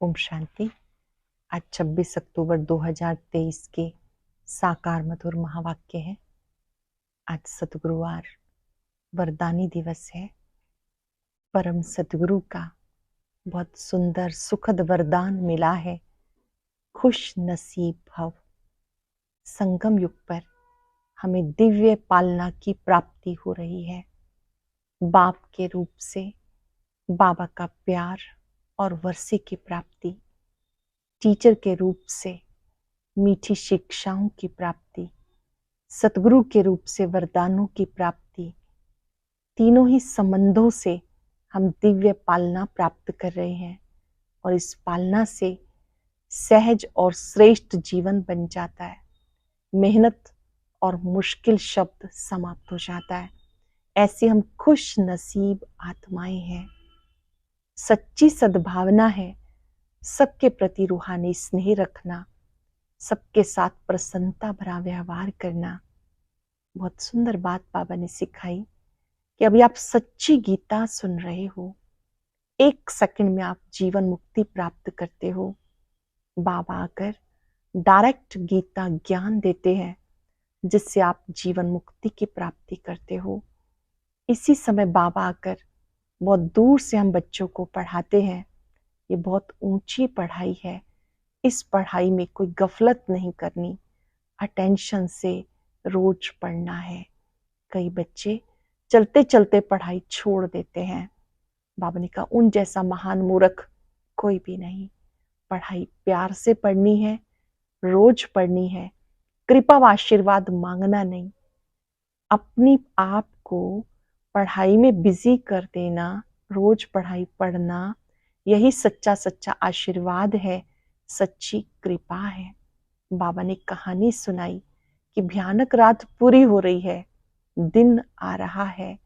ओम शांति। आज 26 अक्टूबर 2023 के साकार मधुर महावाक्य है। आज सतगुरुवार वरदानी दिवस है। परम सतगुरु का बहुत सुंदर सुखद वरदान मिला है, खुश नसीब भव। संगम युग पर हमें दिव्य पालना की प्राप्ति हो रही है। बाप के रूप से बाबा का प्यार और वर्षे की प्राप्ति, टीचर के रूप से मीठी शिक्षाओं की प्राप्ति, सतगुरु के रूप से वरदानों की प्राप्ति, तीनों ही संबंधों से हम दिव्य पालना प्राप्त कर रहे हैं और इस पालना से सहज और श्रेष्ठ जीवन बन जाता है। मेहनत और मुश्किल शब्द समाप्त हो जाता है। ऐसी हम खुश नसीब आत्माएं हैं। सच्ची सद्भावना है सबके प्रति रूहानी स्नेह रखना, सबके साथ प्रसन्नता भरा व्यवहार करना। बहुत सुंदर बात बाबा ने सिखाई कि अभी आप सच्ची गीता सुन रहे हो, 1 सेकंड में आप जीवन मुक्ति प्राप्त करते हो। बाबा आकर डायरेक्ट गीता ज्ञान देते हैं जिससे आप जीवन मुक्ति की प्राप्ति करते हो। इसी समय बाबा आकर बहुत दूर से हम बच्चों को पढ़ाते हैं। ये बहुत ऊंची पढ़ाई है। इस पढ़ाई में कोई गफलत नहीं करनी, अटेंशन से रोज पढ़ना है। कई बच्चे चलते चलते पढ़ाई छोड़ देते हैं। बाबा ने कहा उन जैसा महान मूर्ख कोई भी नहीं। पढ़ाई प्यार से पढ़नी है, रोज पढ़नी है, कृपा व आशीर्वाद मांगना नहीं। अपनी आप को पढ़ाई में बिजी कर देना, रोज पढ़ाई पढ़ना, यही सच्चा आशीर्वाद है, सच्ची कृपा है। बाबा ने कहानी सुनाई कि भयानक रात पूरी हो रही है, दिन आ रहा है।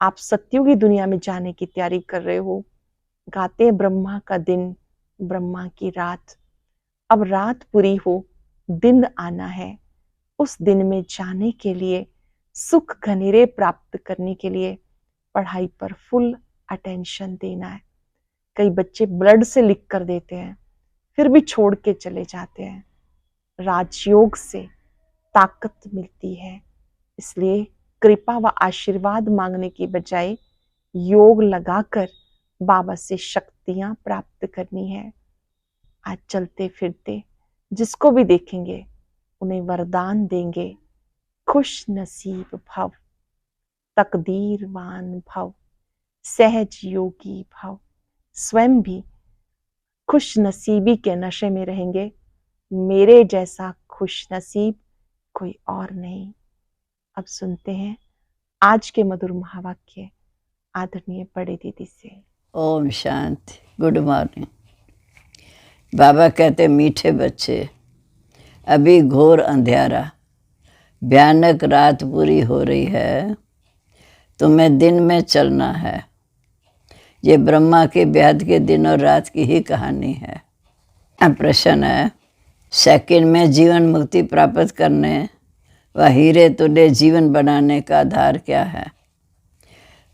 आप सत्युग की दुनिया में जाने की तैयारी कर रहे हो। गाते हैं ब्रह्मा का दिन, ब्रह्मा की रात। अब रात पूरी हो, दिन आना है। उस दिन में जाने के लिए, सुख घनेरे प्राप्त करने के लिए पढ़ाई पर फुल अटेंशन देना है। कई बच्चे ब्लड से लिख कर देते हैं, फिर भी छोड़ के चले जाते हैं। राजयोग से ताकत मिलती है, इसलिए कृपा व आशीर्वाद मांगने की बजाय योग लगाकर बाबा से शक्तियां प्राप्त करनी है। आज चलते फिरते जिसको भी देखेंगे उन्हें वरदान देंगे, खुश नसीब भव, तकदीरवान भव, सहज योगी भव। स्वयं भी खुश नसीबी के नशे में रहेंगे। मेरे जैसा खुश नसीब कोई और नहीं। अब सुनते हैं आज के मधुर महावाक्य आदरणीय बड़े दीदी से। ओम शांति। Good morning. बाबा कहते मीठे बच्चे, अभी घोर अंधेरा, भयानक रात पूरी हो रही है, तुम्हें दिन में चलना है। ये ब्रह्मा के बेहद के दिन और रात की ही कहानी है। प्रश्न है, सेकंड में जीवन मुक्ति प्राप्त करने व हीरे तुल्य जीवन बनाने का आधार क्या है?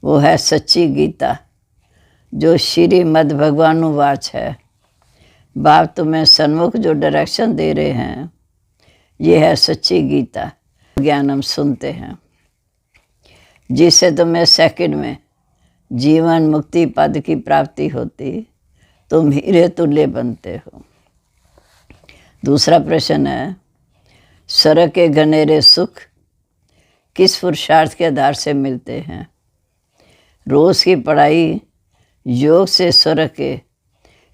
वो है सच्ची गीता, जो श्रीमद् भगवानुवाच है। बाप तुम्हें सन्मुख जो डायरेक्शन दे रहे हैं, ये है सच्ची गीता। ज्ञान हम सुनते हैं, जिससे तुम्हें सेकंड में जीवन मुक्ति पद की प्राप्ति होती, तुम हीरे तुल्य बनते हो। दूसरा प्रश्न है, स्वर्ग के घनेरे सुख किस पुरुषार्थ के आधार से मिलते हैं? रोज की पढ़ाई योग से स्वर्ग के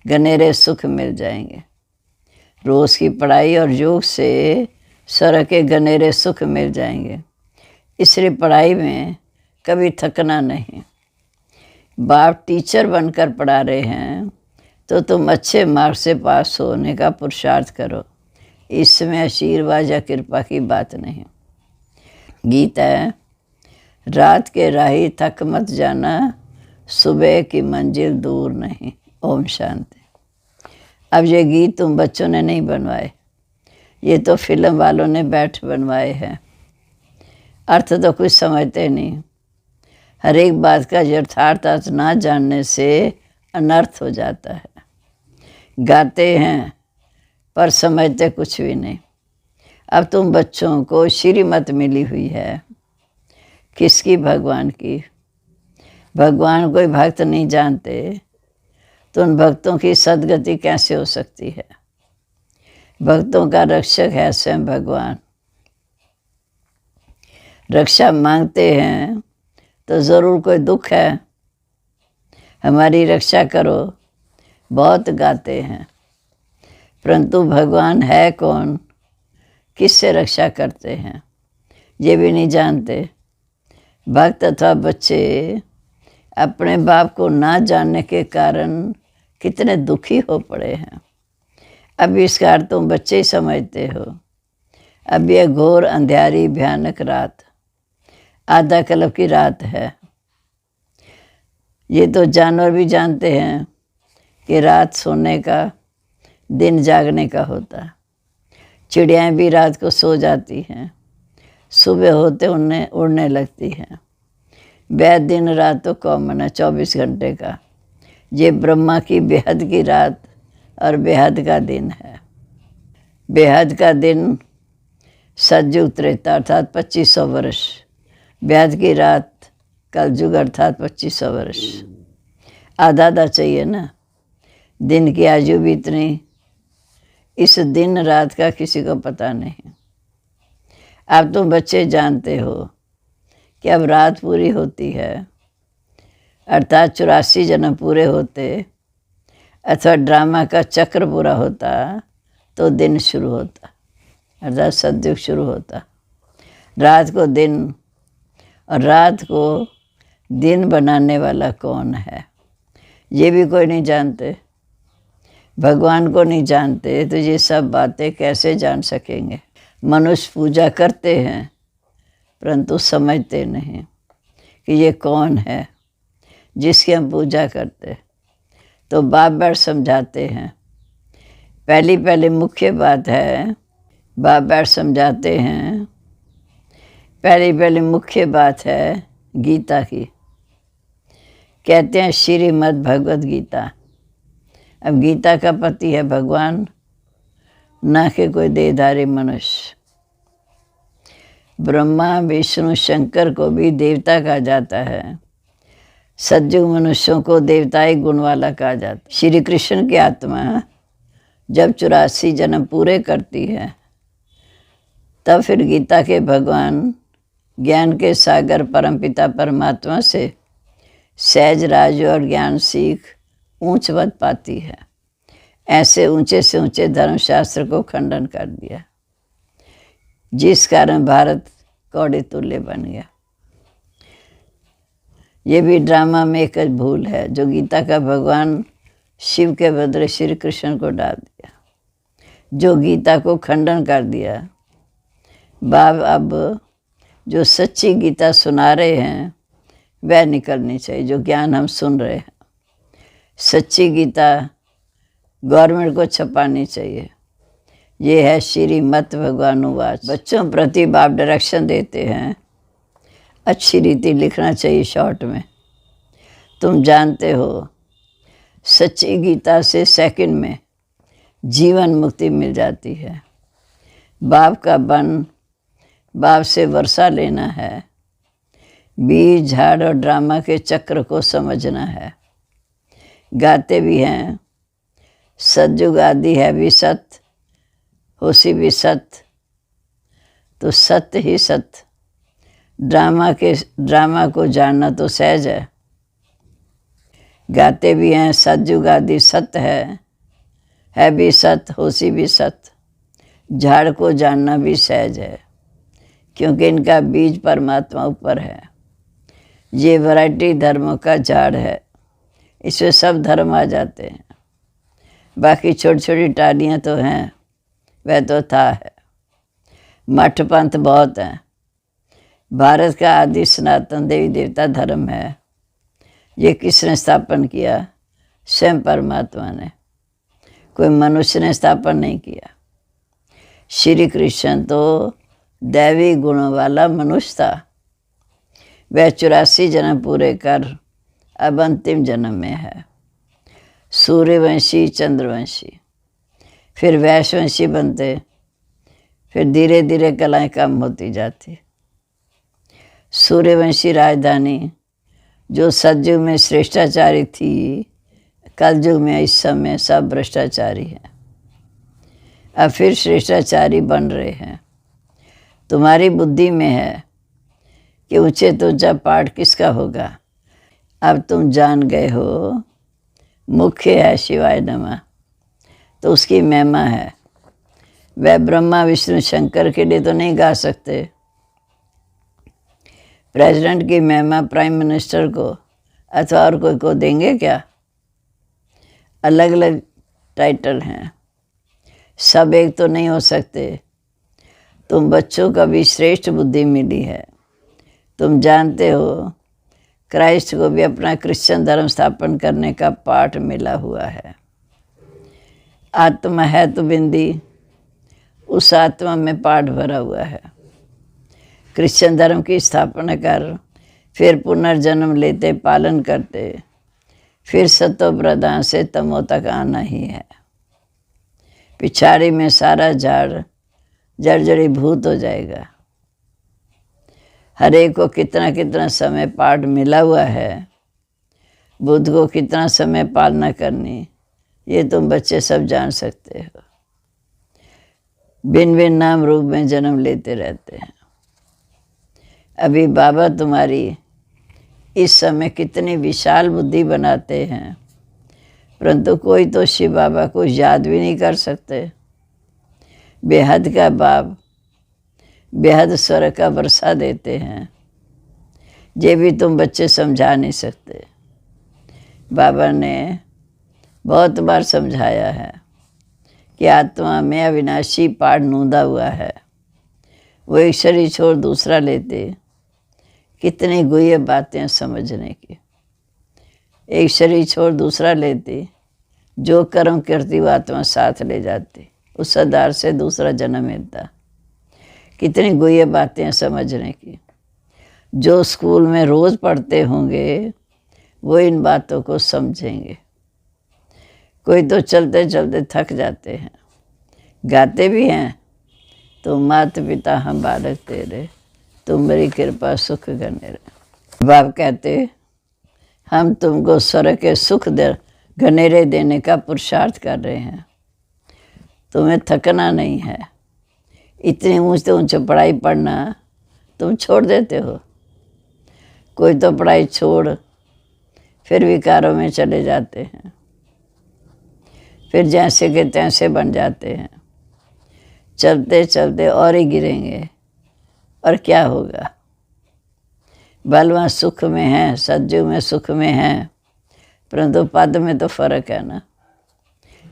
घनेरे सुख मिल जाएंगे। रोज की पढ़ाई और योग से स्वर्ग के घनेरे सुख मिल जाएंगे। इसलिए पढ़ाई में कभी थकना नहीं। बाप टीचर बनकर पढ़ा रहे हैं तो तुम अच्छे मार्क्स से पास होने का पुरुषार्थ करो। इसमें आशीर्वाद या कृपा की बात नहीं। गीता है, रात के राही थक मत जाना, सुबह की मंजिल दूर नहीं। ओम शांति। अब ये गीत तुम बच्चों ने नहीं बनवाए, ये तो फिल्म वालों ने बैठ बनवाए हैं। अर्थ तो कुछ समझते नहीं। हर एक बात का यथार्थ अर्थ ना जानने से अनर्थ हो जाता है। गाते हैं पर समझते कुछ भी नहीं। अब तुम बच्चों को श्रीमत मिली हुई है। किसकी? भगवान की। भगवान कोई भक्त नहीं जानते तो उन भक्तों की सद्गति कैसे हो सकती है? भक्तों का रक्षक है स्वयं भगवान। रक्षा मांगते हैं तो ज़रूर कोई दुख है, हमारी रक्षा करो, बहुत गाते हैं, परंतु भगवान है कौन, किससे रक्षा करते हैं, ये भी नहीं जानते। भक्त अथवा बच्चे अपने बाप को ना जानने के कारण कितने दुखी हो पड़े हैं। अब इसका अर्थ तुम बच्चे ही समझते हो। अब यह घोर अंधेरी भयानक रात, आधा कल्प की रात है। ये तो जानवर भी जानते हैं कि रात सोने का, दिन जागने का होता। चिड़ियाँ भी रात को सो जाती हैं, सुबह होते उड़ने लगती हैं। वह दिन रात तो कॉमन है, 24 घंटे का। ये ब्रह्मा की बेहद की रात और बेहद का दिन है। बेहद का दिन सतयुग त्रेता अर्थात 2500 वर्ष, बेहद की रात कलयुग अर्थात 2500 वर्ष। आधा आधा चाहिए ना, दिन की आयु भी इतनी। इस दिन रात का किसी को पता नहीं। अब तुम बच्चे जानते हो कि अब रात पूरी होती है, अर्थात 84 जन्म पूरे होते अथवा ड्रामा का चक्र पूरा होता तो दिन शुरू होता, अर्थात सतयुग शुरू होता। रात को दिन और रात को दिन बनाने वाला कौन है, ये भी कोई नहीं जानते। भगवान को नहीं जानते तो ये सब बातें कैसे जान सकेंगे? मनुष्य पूजा करते हैं परंतु समझते नहीं कि ये कौन है जिसकी हम पूजा करते। तो बाप बैठ समझाते हैं। पहली मुख्य बात है, बाप बैठ समझाते हैं। पहली मुख्य बात है गीता की। कहते हैं श्रीमद् भगवद गीता। अब गीता का पति है भगवान, ना कि कोई देहधारी मनुष्य। ब्रह्मा विष्णु शंकर को भी देवता कहा जाता है, सतयुग मनुष्यों को देवताई गुण वाला कहा जाता। श्री कृष्ण की आत्मा जब 84 जन्म पूरे करती है तब फिर गीता के भगवान ज्ञान के सागर परमपिता परमात्मा से सहज राज और ज्ञान सीख ऊंच पद पाती है। ऐसे ऊंचे से ऊंचे धर्मशास्त्र को खंडन कर दिया, जिस कारण भारत कौड़े तुल्य बन गया। ये भी ड्रामा में एक भूल है जो गीता का भगवान शिव के बदले श्री कृष्ण को डाल दिया, जो गीता को खंडन कर दिया। बाब अब जो सच्ची गीता सुना रहे हैं वह निकलनी चाहिए, जो ज्ञान हम सुन रहे हैं। सच्ची गीता गवर्नमेंट को छपानी चाहिए। ये है श्रीमद् भगवानुवाच। बच्चों प्रति बाप डायरेक्शन देते हैं, अच्छी रीति लिखना चाहिए शॉर्ट में। तुम जानते हो सच्ची गीता से सेकंड में जीवन मुक्ति मिल जाती है। बाप का बन, बाप से वर्षा लेना है, बीज झाड़ और ड्रामा के चक्र को समझना है। गाते भी हैं सतयुग आदि है भी सत्य, होशी भी सत्य, तो सत्य ही सत्य। ड्रामा को जानना तो सहज है। गाते भी हैं सतयुग आदि सत्य है भी सत्य, होशी भी सत्य। झाड़ को जानना भी सहज है क्योंकि इनका बीज परमात्मा ऊपर है। ये वैरायटी धर्मों का झाड़ है, इसमें सब धर्म आ जाते हैं। बाकी छोटी छोटी टालियाँ तो हैं, वह तो था है। मठ पंथ बहुत हैं। भारत का आदि सनातन देवी देवता धर्म है। ये किसने स्थापन किया? स्वयं परमात्मा ने, कोई मनुष्य ने स्थापन नहीं किया। श्री कृष्ण तो दैवी गुणों वाला मनुष्य था। वह 84 जन्म पूरे कर अब अंतिम जन्म में है। सूर्यवंशी, चंद्रवंशी, फिर वैश्यवंशी बनते, फिर धीरे धीरे कलाएं कम होती जाती। सूर्यवंशी राजधानी जो सतयुग में श्रेष्ठाचारी थी, कलयुग में इस समय सब भ्रष्टाचारी हैं। अब फिर श्रेष्ठाचारी बन रहे हैं। तुम्हारी बुद्धि में है कि ऊंचे तो ऊंचा पाठ किसका होगा। अब तुम जान गए हो मुख्य है शिवाय नमः, तो उसकी महिमा है। वह ब्रह्मा विष्णु शंकर के लिए तो नहीं गा सकते। प्रेसिडेंट की महिमा प्राइम मिनिस्टर को अथवा और कोई को देंगे क्या? अलग अलग टाइटल हैं, सब एक तो नहीं हो सकते। तुम बच्चों का भी श्रेष्ठ बुद्धि मिली है। तुम जानते हो क्राइस्ट को भी अपना क्रिश्चियन धर्म स्थापन करने का पाठ मिला हुआ है। आत्मा है तो बिंदी, उस आत्मा में पाठ भरा हुआ है। क्रिश्चियन धर्म की स्थापना कर, फिर पुनर्जन्म लेते, पालन करते, फिर सतो प्रधान से तमो तक आना ही है। पिछाड़ी में सारा झाड़ जर्जरी भूत हो जाएगा। हर एक को कितना कितना समय पाठ मिला हुआ है, बुद्ध को कितना समय पालना करनी, ये तुम बच्चे सब जान सकते हो। भिन्न भिन्न नाम रूप में जन्म लेते रहते हैं। अभी बाबा तुम्हारी इस समय कितनी विशाल बुद्धि बनाते हैं, परंतु कोई तो शिव बाबा को याद भी नहीं कर सकते। बेहद का बाप बेहद स्वर का वर्षा देते हैं, ये भी तुम बच्चे समझा नहीं सकते। बाबा ने बहुत बार समझाया है कि आत्मा में अविनाशी पाठ नूंदा हुआ है। वो एक शरीर छोड़ दूसरा लेते, कितनी गुह्य बातें समझने की। एक शरीर छोड़ दूसरा लेते, जो कर्म करती वो आत्मा साथ ले जाती, उस आधार से दूसरा जन्म मिलता। कितनी गुह्य बातें समझने की। जो स्कूल में रोज़ पढ़ते होंगे वो इन बातों को समझेंगे। कोई तो चलते चलते थक जाते हैं, गाते भी हैं, तो माता पिता हम बालक तेरे, तुम मेरी कृपा सुख घने रहे। बाप कहते हम तुमको स्वर्ग के सुख घनेरे देने का पुरुषार्थ कर रहे हैं, तुम्हें थकना नहीं है। इतनी ऊंचे ऊंचे पढ़ाई पढ़ना तुम छोड़ देते हो। कोई तो पढ़ाई छोड़ फिर विकारों में चले जाते हैं, फिर जैसे के तैसे बन जाते हैं। चलते चलते और ही गिरेंगे, और क्या होगा। बलवान सुख में है, सज्जू में सुख में है, परंतु पद में तो फर्क है ना।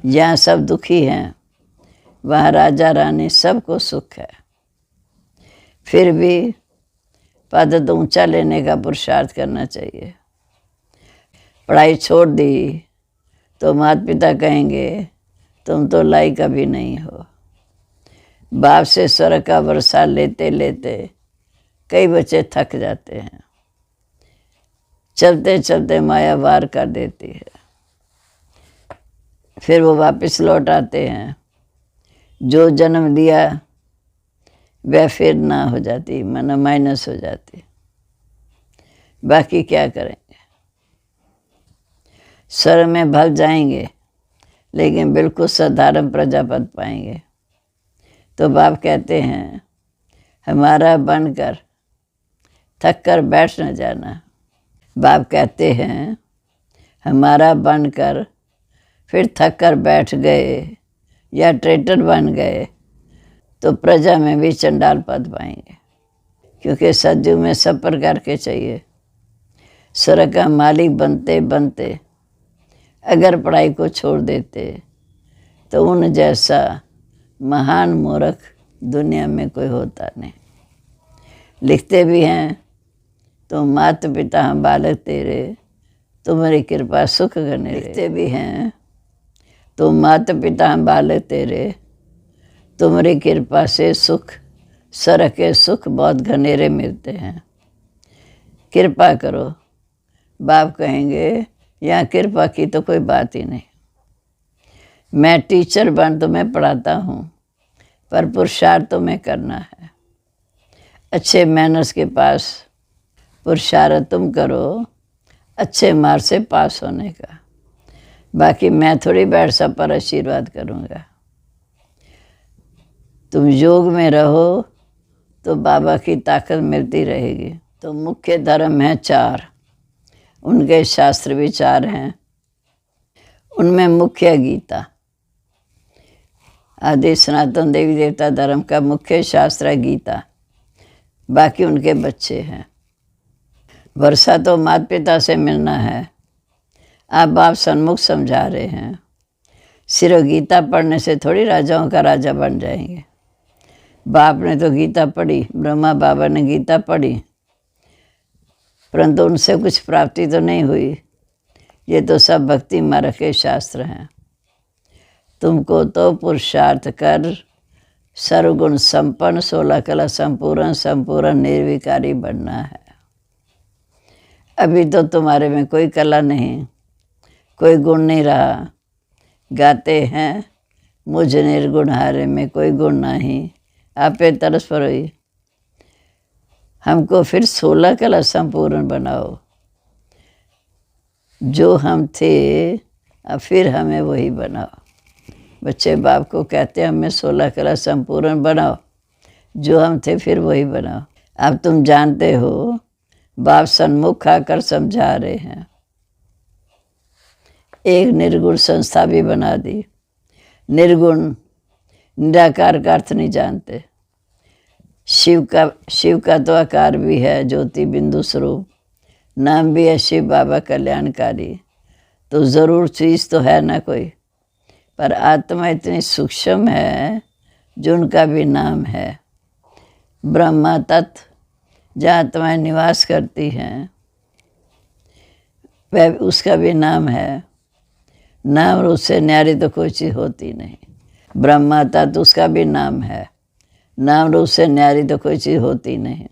जहाँ सब दुखी हैं वहाँ राजा रानी सबको सुख है। फिर भी पद तो ऊंचा लेने का पुरुषार्थ करना चाहिए। पढ़ाई छोड़ दी तो माता पिता कहेंगे तुम तो लायक कभी नहीं हो। बाप से स्वर्ग का वर्षा लेते लेते कई बच्चे थक जाते हैं, चलते चलते माया वार कर देती है। फिर वो वापस लौट आते हैं। जो जन्म दिया वह फिर ना हो जाती, माना माइनस हो जाती। बाकी क्या करेंगे। स्वर्ग में भग जाएंगे लेकिन बिल्कुल साधारण प्रजापद पाएंगे। तो बाप कहते हैं हमारा बनकर थक कर बैठ न जाना। बाप कहते हैं हमारा बनकर फिर थक कर बैठ गए या ट्रेटर बन गए तो प्रजा में भी चंडाल पद पाएंगे, क्योंकि सज्जू में सब प्रकार के चाहिए। स्वर्ग का मालिक बनते बनते अगर पढ़ाई को छोड़ देते तो उन जैसा महान मूर्ख दुनिया में कोई होता नहीं। लिखते भी हैं तो माता पिता हम बालक तेरे, तुम्हारी कृपा सुख घने। लिखते भी हैं तो माता पिता हम बालक तेरे, तुम्हारी कृपा से सुख, स्वर्ग के सुख बहुत घनेरे मिलते हैं। कृपा करो। बाप कहेंगे यहाँ कृपा की तो कोई बात ही नहीं। मैं टीचर बन तो मैं पढ़ाता हूँ, पर पुरुषार्थ तो मैं करना है। अच्छे मैनर्स के पास पुरुषार्थ तुम करो, अच्छे मार्क्स से पास होने का। बाकी मैं थोड़ी बैठ सब पर आशीर्वाद करूँगा। तुम योग में रहो तो बाबा की ताकत मिलती रहेगी। तो मुख्य धर्म है 4, उनके शास्त्र विचार हैं। उनमें मुख्य गीता, आदि सनातन देवी देवता धर्म का मुख्य शास्त्र है गीता। बाकी उनके बच्चे हैं। वर्षा तो माता पिता से मिलना है। आप बाप सन्मुख समझा रहे हैं। सिर्फ गीता पढ़ने से थोड़ी राजाओं का राजा बन जाएंगे। बाप ने तो गीता पढ़ी, ब्रह्मा बाबा ने गीता पढ़ी, परंतु उनसे कुछ प्राप्ति तो नहीं हुई। ये तो सब भक्ति मार्ग के शास्त्र हैं। तुमको तो पुरुषार्थ कर सर्वगुण संपन्न 16 कला संपूर्ण निर्विकारी बनना है। अभी तो तुम्हारे में कोई कला नहीं, कोई गुण नहीं रहा। गाते हैं मुझ निर्गुण हारे में कोई गुण नहीं, आपे तरस पर हुई। हमको फिर 16 कला संपूर्ण बनाओ। जो हम थे अब फिर हमें वही बनाओ। बच्चे बाप को कहते हैं हमें 16 कला संपूर्ण बनाओ। जो हम थे फिर वही बनाओ। अब तुम जानते हो, बाप सन्मुख आकर समझा रहे हैं। एक निर्गुण संस्था भी बना दी। निर्गुण निराकार का अर्थ नहीं जानते। शिव का तो आकार भी है, ज्योति बिंदु स्वरूप। नाम भी है शिव बाबा कल्याणकारी। तो ज़रूर चीज़ तो है ना कोई, पर आत्मा इतनी सूक्ष्म है जो उनका भी नाम है। ब्रह्मा तत्व जहाँ आत्माएं निवास करती हैं वह उसका भी नाम है। नाम रूप से न्यारी तो कोई चीज़ होती नहीं। ब्रह्मा तत्व उसका भी नाम है। नाम रूप से न्यारी तो कोई चीज़ होती नहीं।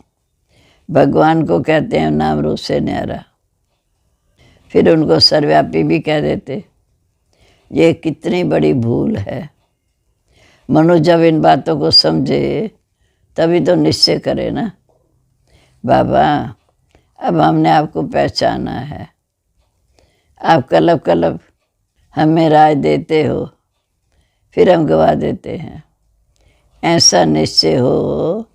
भगवान को कहते हैं नाम रूप से न्यारा। फिर उनको सर्वव्यापी भी कह देते। ये कितनी बड़ी भूल है। मनुष्य जब इन बातों को समझे तभी तो निश्चय करे ना, बाबा अब हमने आपको पहचाना है। आप कलब कलब हमें राय देते हो, फिर हम गवा देते हैं। ऐसा निश्चय हो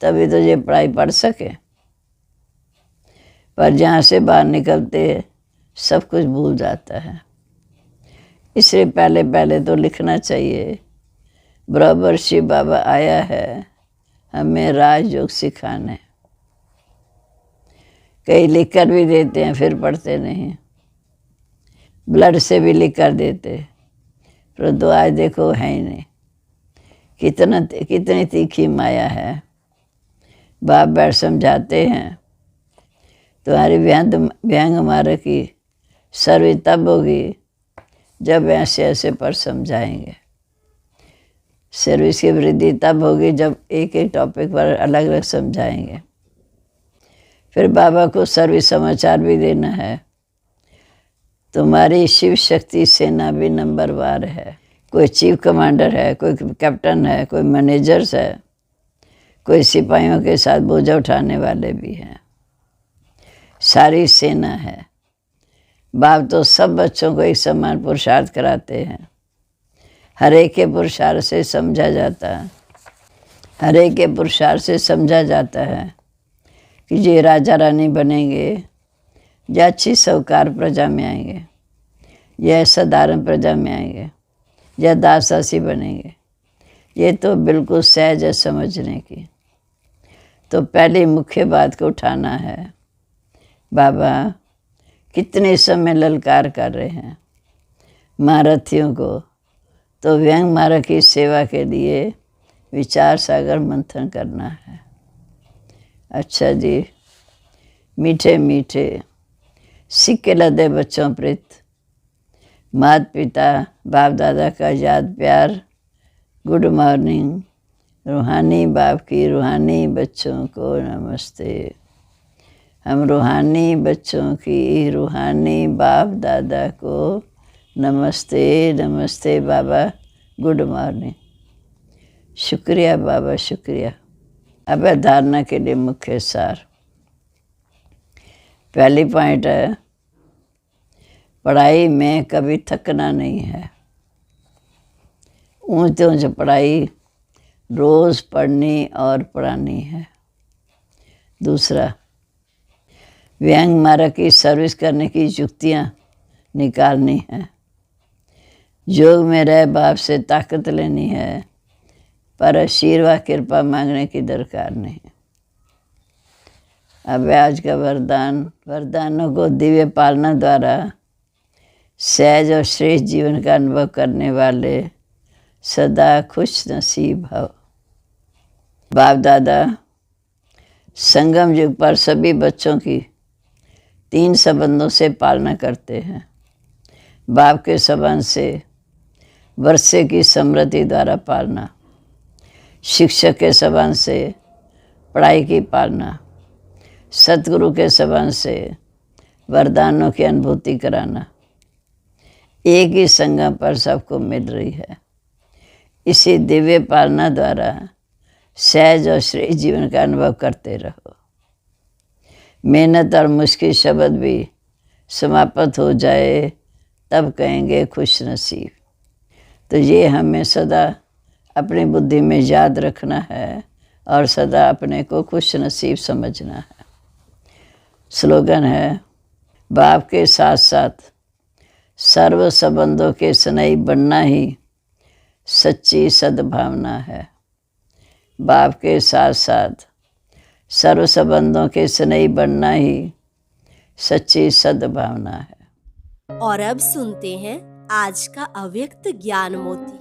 तभी तो ये पढ़ाई पढ़ सके। पर जहाँ से बाहर निकलते सब कुछ भूल जाता है। इसलिए पहले पहले तो लिखना चाहिए। बराबर शिव बाबा आया है हमें राजयोग सिखाने। कई लिख कर भी देते हैं, फिर पढ़ते नहीं। ब्लड से भी लिख कर देते, परंतु आज देखो है ही नहीं। कितनी तीखी माया है। बाप बैठ समझाते हैं तुम्हारी व्यंग मार्ग की सर्वी तब होगी जब ऐसे ऐसे पर समझाएंगे। सर्विस की वृद्धि तब होगी जब एक एक टॉपिक पर अलग अलग समझाएंगे। फिर बाबा को सर्विस समाचार भी देना है। तुम्हारी शिव शक्ति सेना भी नंबरवार है। कोई चीफ कमांडर है, कोई कैप्टन है, कोई मैनेजर्स है, कोई सिपाहियों के साथ बोझा उठाने वाले भी हैं। सारी सेना है। बाप तो सब बच्चों को एक समान पुरुषार्थ कराते हैं। हर एक के पुरुषार्थ से समझा जाता है। हर एक के पुरुषार्थ से समझा जाता है कि ये राजा रानी बनेंगे या अच्छी सौकार प्रजा में आएंगे, या साधारण प्रजा में आएंगे, या दासासी बनेंगे। ये तो बिल्कुल सहज है समझने की। तो पहले मुख्य बात को उठाना है। बाबा कितने समय ललकार कर रहे हैं महारथियों को, तो व्यंग मार्ग की सेवा के लिए विचार सागर मंथन करना है। अच्छा जी, मीठे मीठे सिक्के लदे बच्चों प्रति माता पिता बाप दादा का याद प्यार। Good morning. रूहानी बाप की रूहानी बच्चों को नमस्ते। हम रूहानी बच्चों की रूहानी बाप दादा को नमस्ते नमस्ते बाबा, गुड मॉर्निंग। शुक्रिया बाबा, शुक्रिया। अब है धारणा के लिए मुख्य सार। पहली पॉइंट है, पढ़ाई में कभी थकना नहीं है। ऊंच ऊंच पढ़ाई रोज़ पढ़नी और पढ़ानी है। दूसरा, व्यंग मार्ग की सर्विस करने की युक्तियाँ निकालनी है। योग में रह बाप से ताकत लेनी है, पर आशीर्वाद कृपा मांगने की दरकार नहीं। अब आज का वरदान। वरदानों को दिव्य पालना द्वारा सहज और श्रेष्ठ जीवन का अनुभव करने वाले सदा खुश नसीब हो। बाप दादा संगम युग पर सभी बच्चों की 3 संबंधों से पालना करते हैं। बाप के संबंध से वर्षे की समृद्धि द्वारा पालना, शिक्षक के संबंध से पढ़ाई की पालना, सतगुरु के संबंध से वरदानों की अनुभूति कराना। एक ही संगम पर सबको मिल रही है। इसी दिव्य पालना द्वारा सहज और श्रेष्ठ जीवन का अनुभव करते रहो। मेहनत और मुश्किल शब्द भी समाप्त हो जाए तब कहेंगे खुश नसीब। तो ये हमें सदा अपनी बुद्धि में याद रखना है और सदा अपने को खुश नसीब समझना है। स्लोगन है, बाप के साथ साथ सर्व संबंधों के स्नेही बनना ही सच्ची सद्भावना है। बाप के साथ साथ सर्व संबंधों के स्नेही बनना ही सच्ची सद्भावना है। और अब सुनते हैं आज का अव्यक्त ज्ञान मोती।